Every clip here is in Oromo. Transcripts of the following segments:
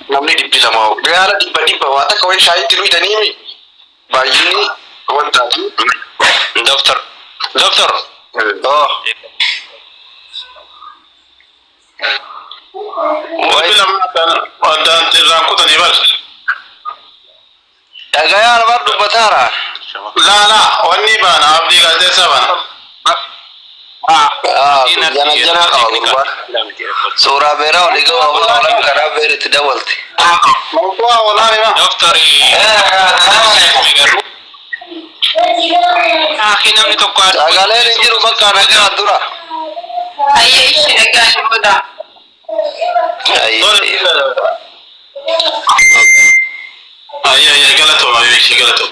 namni dhibbi lama gaala dhibba waa takka wayi shaayitti midhanii baay'inni wantaati doktor wayi wadaan tirraan kutanii bal dhagayaan bar dubbataara la wanni baana abdii gaazexaa baana jana qabu suuraa beeraa olii gaba wala karaa beeretti dabalti wala doktor akhi namni tokko sagaleen hin jiru bakka nagaa dura ayye ishi nagaa boda ayye galato ayye galato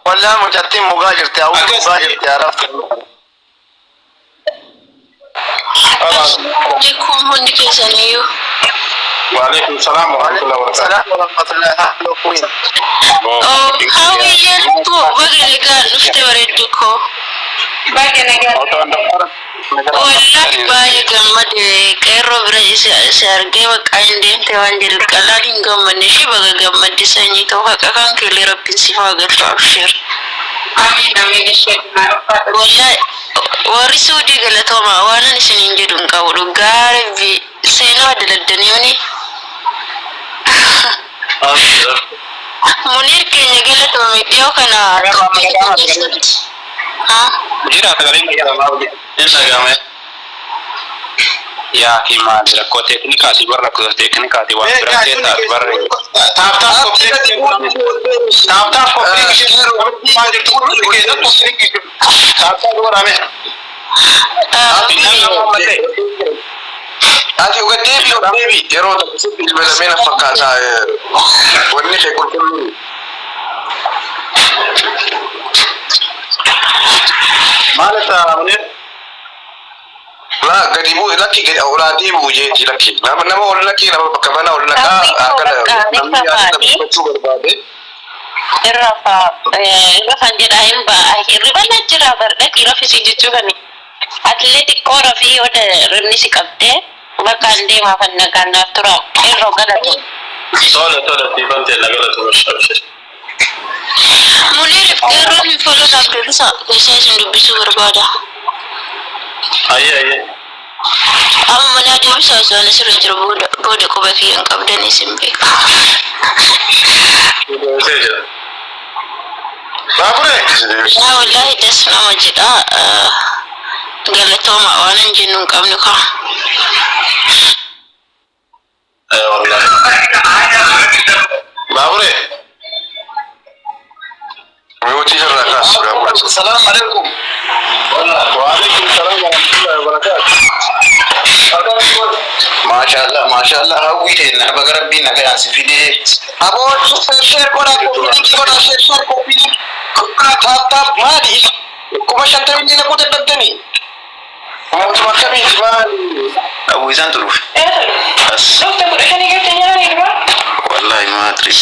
wala mujatti mugaa jirti au mugaa jirti arafta عليكم هندك يسانيو وعليكم السلام ورحمة الله وبركاته هاوية تو بغي قال نفتي وريدكو بغي نقال والله باي قمد كيرو برجس سارجي وكاين توانجل كلارين قمد نشي بغي قمد ساني توقع كان كلي ربين سفاق الفابشير آمين آمين الشيخ والله warisu diga la toma wana ni sinin jidun kawdu garbi seno de danioni munir kenya gele to mi dio kana ha jira ta garin ya ma inna game ya ki ma jira ko teknika si barra ko teknika di wa barra ta barra ta ko ma de to ke da to ta dora me ati uga debi ero ta sibil bela mena fakata wonni ke kullu malata munir la gadibu laki gadi auladi bujeti laki nama wala laki nama bakabana wala ka akala namni ya ta batu berbade irrafa fandira imba ribana jira barda kira fisi jichugani atletic ora fi wada remni sikapte bakande ma fanna kana tura irro galati tola tibante la galatu mashafsh munir irro mi folo sabbe bisa kesa sindu bisu berbada aye amma na da bisa so na sirri boda ko baki an kabda ne simbe babure na wallahi dasna majida galatoma wanan jinnun kamnuka wallahi babure mewuti jarra kas babure assalamu alaikum wa alaikum assalam wa rahmatullahi wa barakatuh ما شاء الله هويته إن بقرب بينا كيان سفيدي أبو شير كونا كونا شير كوبي كاتا مالي كم شنطة مني نقول تبدني ما تسمع كمي زمان أبو إذا تروح بس شفت أبو إخني قلت يعني والله ما أدري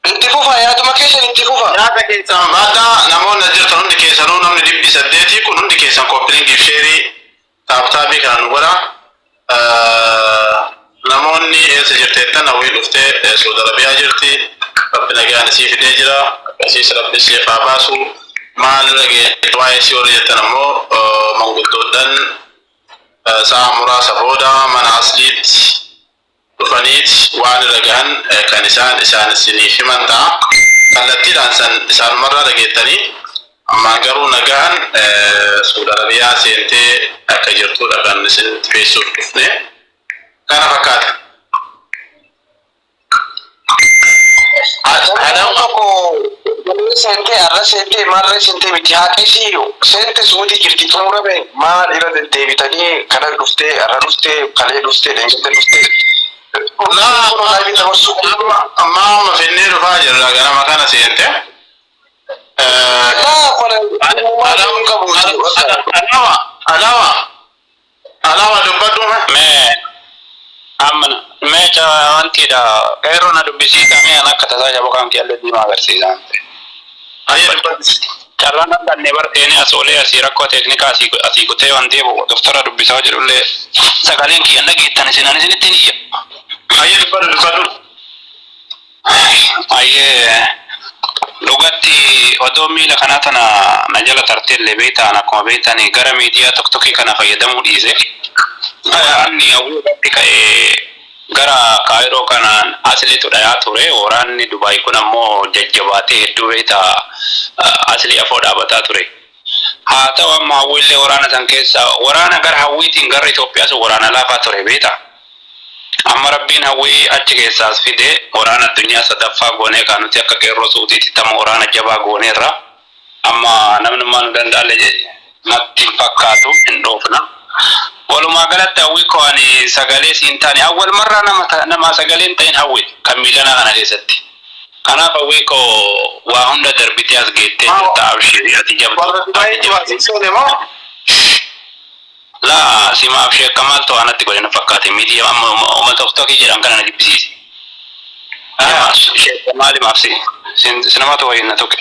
انتفوفا يا دوما كيسن انتفوفا يا كيسن ماذا نمون نجرت نندي كيسن نمني دبي سديتي كون نندي كيسن كوبلين جيفشيري تابتابي كان ولا نموني سجرت تنا ويلفت سود عربيا جرتي ربنا جان سيف دجرا كسيس رب سيف اباسو مال لغي تواي سيوري تنمو منغدودن سامورا سبودا من اصليت رفانيت وان رجعن كنيسان إنسان سني في منطقة التي لانسان إنسان مرة رجعتني أما قرو نجعن سود عربية سنتي كجرتو رجعن سنت في سود كفنة كان فكات أنا أقول سنتي أرى سنتي مرة سنتي بتياكي سيو سنتي سودي كرتي تمورا بين ما إلى الدنيا بتاني كنا لفتة أرى لفتة كله لفتة لينجت لفتة لا ما في النيل فاجر لكن ما كان سينته alawa dubbatu me amana me cha anti da gairo na dubbisi ta me anaka ta saja bukan ki alle di ma garsi lante Ayah dubbadis. Carraan kan nebar teenee asoolee asii rakkoo teeknikaa asii kutee waan deebi'u doktora dubbisaa jedhullee sagaleen kiyyan dhageettan isinan isinitti niyya. Ayah dubbadu. Ayyee dhugatti odoo miila kanaa tana na jala tarteellee beektaan akkuma beektanii gara miidiyaa tokkokkii kana fayyadamuu dhiise. Inni hawwii ka'ee gara Kaayiroo kanaan asliitu dhayaa ture. Waraanni Dubaay kun ammoo jajjabaatee hedduu beektaa aslii afoo dhaabataa ture. Haa ta'u amma hawwiillee waraana san keessa waraana gara hawwiitiin gara Itoophiyaa sun waraana laafaa ture beektaa. Amma rabbiin hawwii achi keessaas fide waraana addunyaa sadaffaa goonee kan nuti akka qeerroo suutiitti tama waraana jabaa gooneerra. Amma namni maal danda'alle natti fakkaatu hin dhoofna. Walumaa galatti hawwii ko'anii sagalee siin taane awwal marraa nama sagaleen ta'in hawwi kan miilana kana keessatti. Kanaaf hawwii koo waa hunda darbitee as geettee jirta abshii ati jabdu. La simaaf sheekka maaltu anatti godhe na fakkaate miidiyaa amma uummata tokkokkii jedhan kana na jibbisiise. Sheekka maalimaaf sinamatu wayii na tuqe.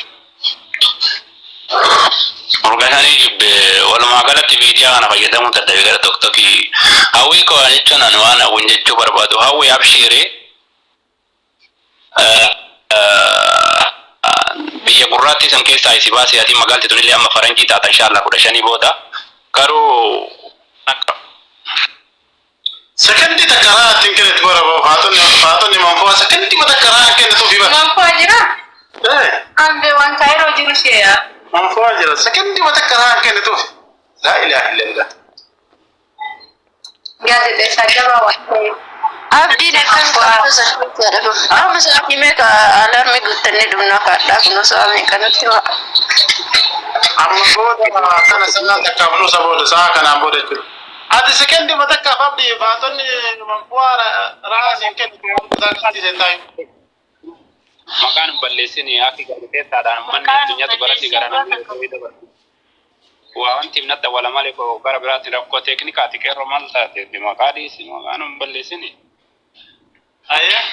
Organisaanii jibbe walumaa galatti miidiyaa kana fayyadamuu dadhabee gara tokkokkii hawwii koo jechuun ani waan hawwiin jechuu barbaadu hawwii abshiiree biyya gurraattii san keessaa isi baasee ati magaalti tunillee amma faranjii taata inshaAllah 15 booda garuu Sekendi takkaraa tinkelet bara faatonni manfaa sekendi matakkaraa kenne tu fiba. Manfaa jira? Ambe waan Kaayiroo jiru sheeya. Manfaa jira sekendi matakkaraa kenne tu. La ilaha illallah. Gaazexeessaa jabaa waan ta'eef. Abdiin akkas godha. Amma sa'aatii meeqa alarmi guuttannee dhumna kaadhaa kun sa'aatii kanatti maa. Amma booda kana sanaa takka buluusa booda saa kanaan booda jechuudha. Ati sekendi matakka abdi faatonni manfaa raasiin kennu takkaati seetaa. Maqaan balleessini akka gaazexeessaadhaan manni addunyaatu baratti gara namni dabarsu. Waa wanti himnatti wala malee koo gara biraatti rakkoo teeknikaati qeerroo maal taate maqaa dhiisi maqaan balleessini. Ayyaa.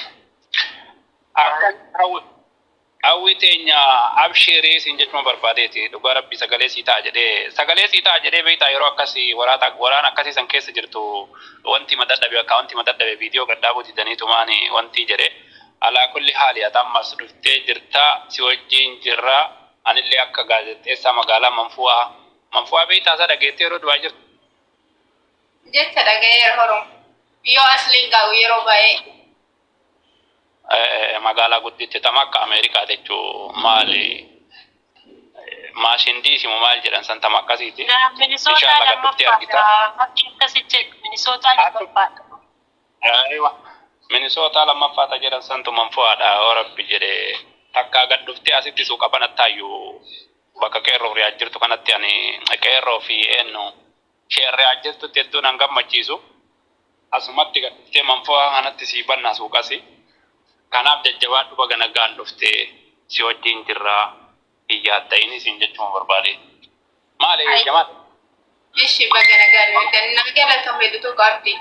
Hawwi teenya abshiirii siin jechuun barbaadeeti dhugaa rabbi sagalee sii ta'a jedhee beektaa yeroo akkasii waraana akkasii san keessa jirtu wanti madadhabe akka wanti madadhabe viidiyoo gadhaabuu didaniitu maani wanti jedhe alaa kulli haali ati ammas dhuftee jirtaa si wajjin jirraa anillee akka gaazexeessaa magaalaa manfu'aa beektaa isa dhageettee yeroo du'aa jirtu. Jecha dhaga'ee horom yoo asliin gaa'u yeroo baay'ee. Magaalaa gudditti tamakka Ameerikaa jechuun maali maashindiisi moo maal jedhan san tamakkasiiti. Minisootaa lammaffaa akkasitti Minisootaa lammaffaa. Minisootaa lammaffaa jedhan santu manfu'aadha rabbi jedhee takka gad dhuftee asitti suuqa banattaayyuu bakka qeerroo riyaa jirtu kanatti ani qeerroo fi eenyu sheerriyaa jirtutti hedduun an gammachiisu asumatti gad dhuftee manfu'aa kanatti sii bannaa suuqasi. Kanaaf jajjabaadhu baga nagaan dhuftee si wajjin jirraa hiyyaadda inni siin jechuun barbaade. Maali jamaat? Ishi baga nagaan nagala hedduutu qabdi.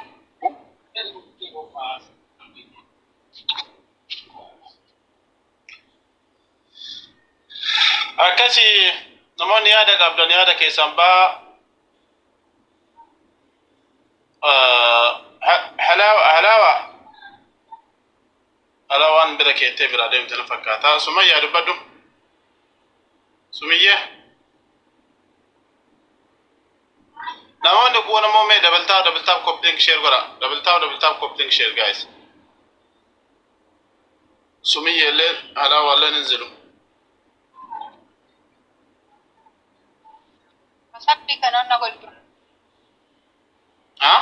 Akkasi namoonni yaada qabdan yaada keessan baa halaawa. Alawaan bira keettee bira deemte na fakkaata. Sumayyaa dubbadhu. Sumiyyee. Namoonni kuwan ammoo mee dabaltaaf copying share godha. Dabaltaaf copying share guys. Sumiyyee illee alaawaa illee hin zilu. Masakti kanan na godhu. Ha?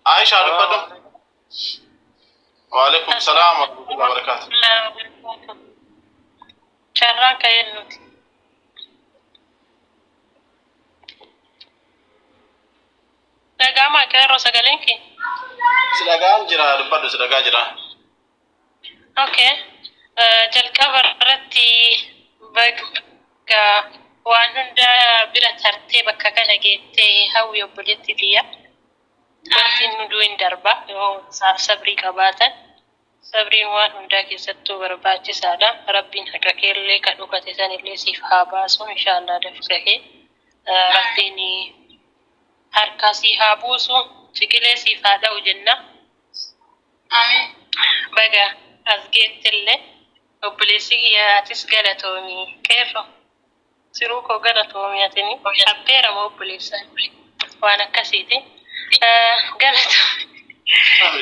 Aisha dubbadhu. وعليكم السلام ورحمة الله وبركاته. شران كينوتي. Dagama kero sagalenki. Silagaan jira dubbadhu silagaa jira. Okay. Jalqaba irratti bakka waan hunda bira tartee bakka kana geettee hawwi obboleetti tiyya. Wanti nu du'in darba yoo sabrii qabaatan sabriin waan hundaa keessattuu barbaachisaadha. Rabbiin haqa keellee kan dhugate sanillee siif haa baasu inshaallah dafqahee. Rabbiin harkaa si haa buusu siqilee siif haa dha'u jenna. Amiin. Baga as geettillee obboleessi kiyyaatis galatoomii qeerroo. Siruu koo galatoomii atini abbeera moo obboleessaa waan akkasiiti.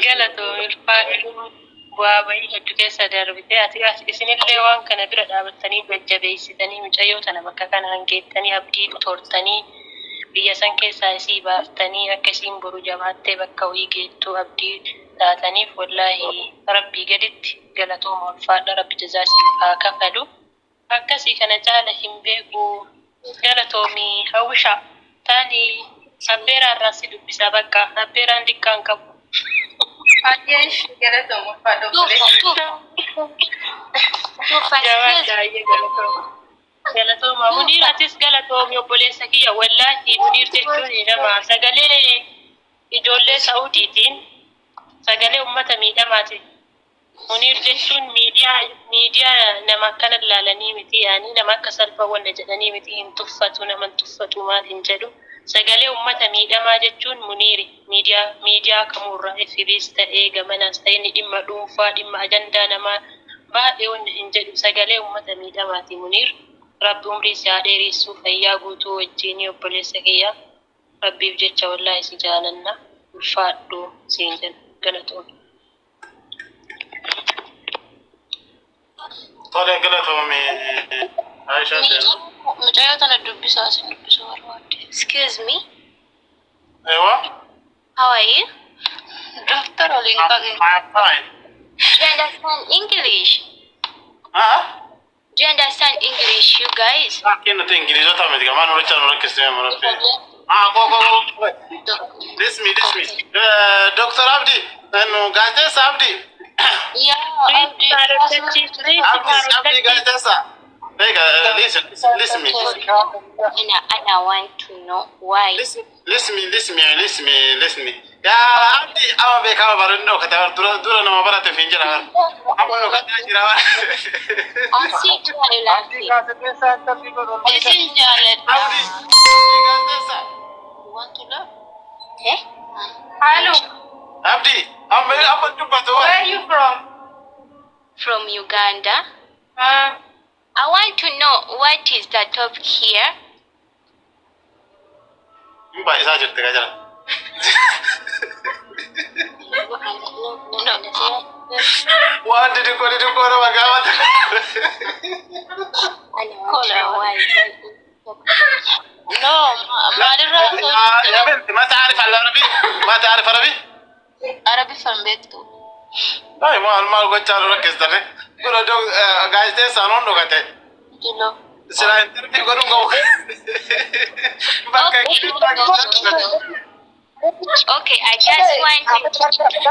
Galatoomii ulfaadhu. Bu'aa bahii hedduu keessa darbitee ati isinillee waan kana bira dhaabattanii jajjabeessitanii mucayyoo tana bakka kanaan geettanii abdii tortanii biyya san keessaa isii baaftanii akka isiin boru jabaattee bakka wayii geettuu abdii taataniif wallaahi rabbii gaditti galatooma ulfaadha. Rabbi jazaa siif haa kafalu. Akkasii kana caala hin beeku. Galatoomii hawwishaa taanii abbeeraan raasii dubbisaa bakka abbeeraan dikkaan qabu. Adeesh galatooma ulfaadha. Galatooma Muniir atis galatoomi obboleessa kiyya wallaahi Muniir jechuun nama sagalee ijoollee Saa'udiitiin sagalee uummata miidhamaati. Muniir jechuun miidiyaa nama akkana ilaalanii miti yaani nama akka salphaa wanna jedhanii miti hin tuffatu nama tuffatu maal hin jedhu sagalee uummata miidhamaa jechuun Muniiri miidiyaa kamurraa FBS ta'ee gamanaas ta'ee ni dhimma dhuunfaa dhimma ajandaa namaa baay'ee wanna hin jedhu sagalee uummata miidhamaati Muniir. Rabbi umrii si haa dheeressu fayyaa guutuu wajjin obboleessa kiyya rabbiif jecha wallaahi si jaalanna ulfaadhu siin jenna galatoomii. Tole galatoomii Aisha jenna. Mucayyoo tana dubbisaa sin dubbisuu barbaadde. Excuse me. Ewa? How are you? Doctor waliin qaqee. I'm fine. Do you understand English? Do you understand English, you guys? Kenno te ingilizota miti kama nolo chano rakisime marape. Go. This me. Dr. Abdi, and Gates Abdi. Yeah, Abdi Gates. Listen me. And I want to know why. Listen me. Ya Abdi, ama be kama barundo kata dura na mabarate finjira. Ama no kata jira. I'll see to you like this is Jalet. Abdi Gates. You want to know? Okay. Hello. Abdi, I'm to Where are you from? From Uganda. I want to know what is the topic here. Mba isa jirte kajara. No. What did you go to Magawata? I want to know why. No, يا بنت ما تعرف العربي؟ ما تعرف عربي؟ Arabic from Beto. لا ما قلت له ركز ترى. قولوا دو guys ده سانون لو كده. Kilo. سلا انترفيو قولوا قو. Okay, I just want to understand. I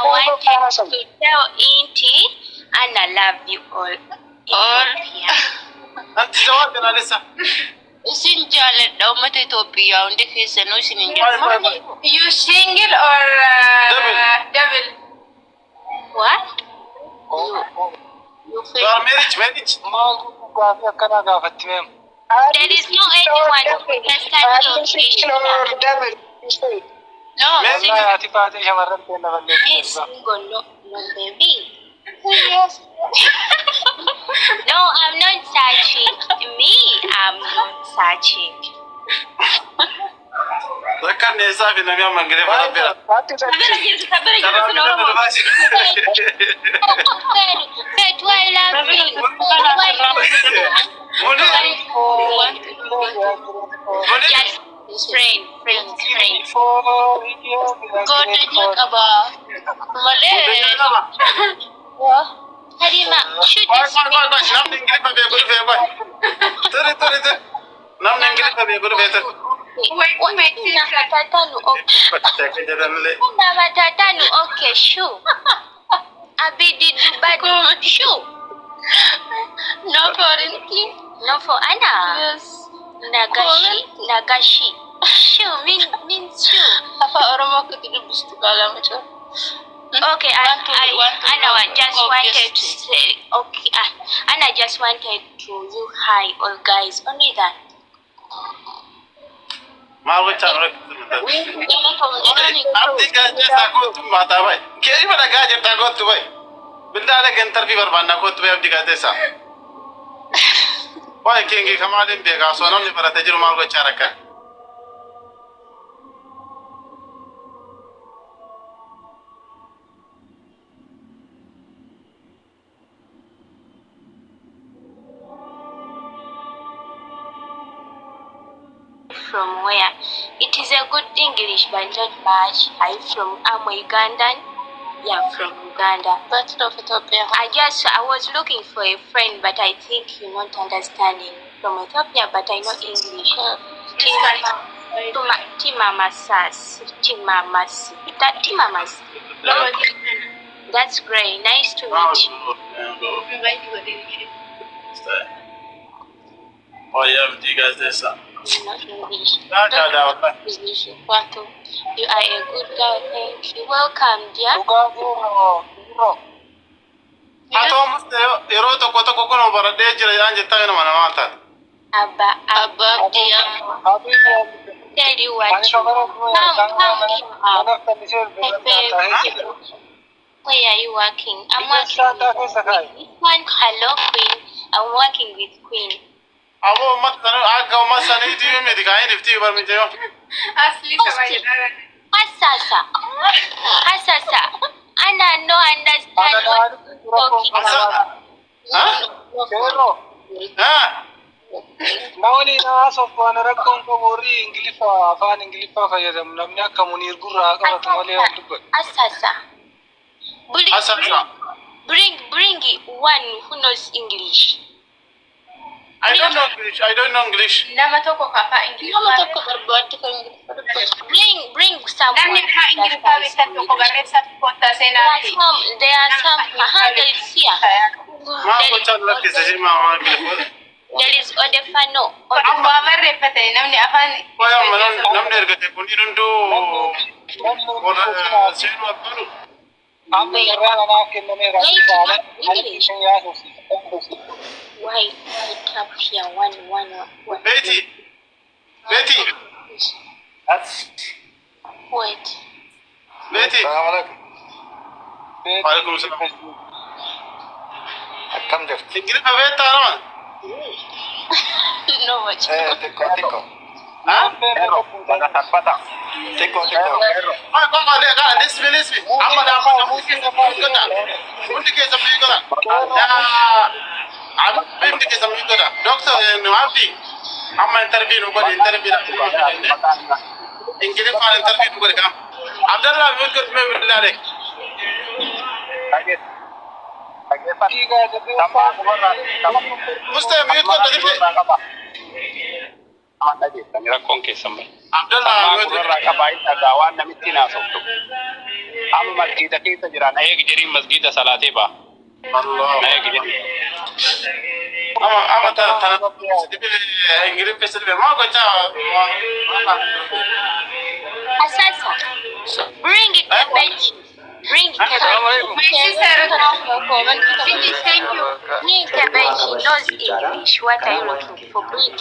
want to tell Inti and I love you all. أنت جوابنا لسه. Isin jalan daw mata Ethiopia unde kesa no sinin You single or double? What? You are marriage. There is no anyone who understand your situation. No, single, no baby. Yes. No, I'm not searching. Me, I'm not searching. ذكرني إسافي نبي أما نقرب على بيرة. But why laughing? Just friend. Go to talk about Malay. Harima, shoot this. نام نقرب أبي أقول في أبوي. تري. نام نقرب أبي أقول في أبوي. Wait. Matatanu, okay, sure. Abidi Dubai, sure. No for Inti. No for Anna. Yes. Nagashi. Shoe means shoe. Apa Oromo kudu bustu kala macam. Okay, I just wanted to say, okay, Anna just wanted to you hi all guys, only that. Mau cara abdi gaje takut mata bay. Kiri mana gaje takut bay. Benda ada gentar fi barbana ko bay abdi gaje sa. Wah kengi kamalin bega sonom ni para tajir mau cara kan. From where? It is a good English, but not much. I'm Ugandan. Yeah, from Uganda. But of Ethiopia. I was looking for a friend, but I think you're not understanding. From Ethiopia, but I know English. Timamas. That's great. Nice to meet you. Oh yeah, abdi gaje sa. Not English. Da. English. You are a good girl. Thank you. Welcome, dear. Ato muste ero to kono barade jira yanje tawena mana mata. Abba, dear. Tell you what. Come Where are you working? I'm working with Queen. Hello, Queen. I'm working with Queen. Abo matana aga masani diye me dikhai nifti bar me jayo. Asli samajh Asasa. Anna no understand what you're talking about. Nawani na sofana rakon ko mori English fa yadam namnya kamunir gurra ka tumale tukko. Asasa. Bring one who knows English. I don't know English. Nama toko kapa English. Nama toko berbuat ko English. Bring someone. Namni ka English pa wita toko garesa kota senati. There are some there is here. There is Odefano. Amma amarre pata namni afani. Waya namni ergate kunirundu. Senu apuru. Amma yarana na kinne rakala. Why up here one. Betty. Wait. Betty. Walaikum salam. Akkam jirti? Ingrid aveta na. No much. Tiko. Ha? Tiko. Ah, kau ada lesbi. Amma dah mungkin kena. Mungkin kita pergi kena. Ya, am pergi kita pergi kena. Doktor yang abdi. Amma interview nubar interview. Ingrid kau interview nubar kam. Abdullah mungkin me bilare. Musta mute kau tadi. Rakkoon keessan bar. Abdullah Warra qabaa'in dhagaa waan namitti naasoftu. Amma masgiida keessa jira na eegi jiriin masgiida salaatee ba'a. Na eegi jiriin. Ama tanah Ingrid pesel mau kau cakap. Asasa. Bring it to bench. Bring it to bench. Thank you. Bring it to bench. He knows English. What are you looking for? Bring it.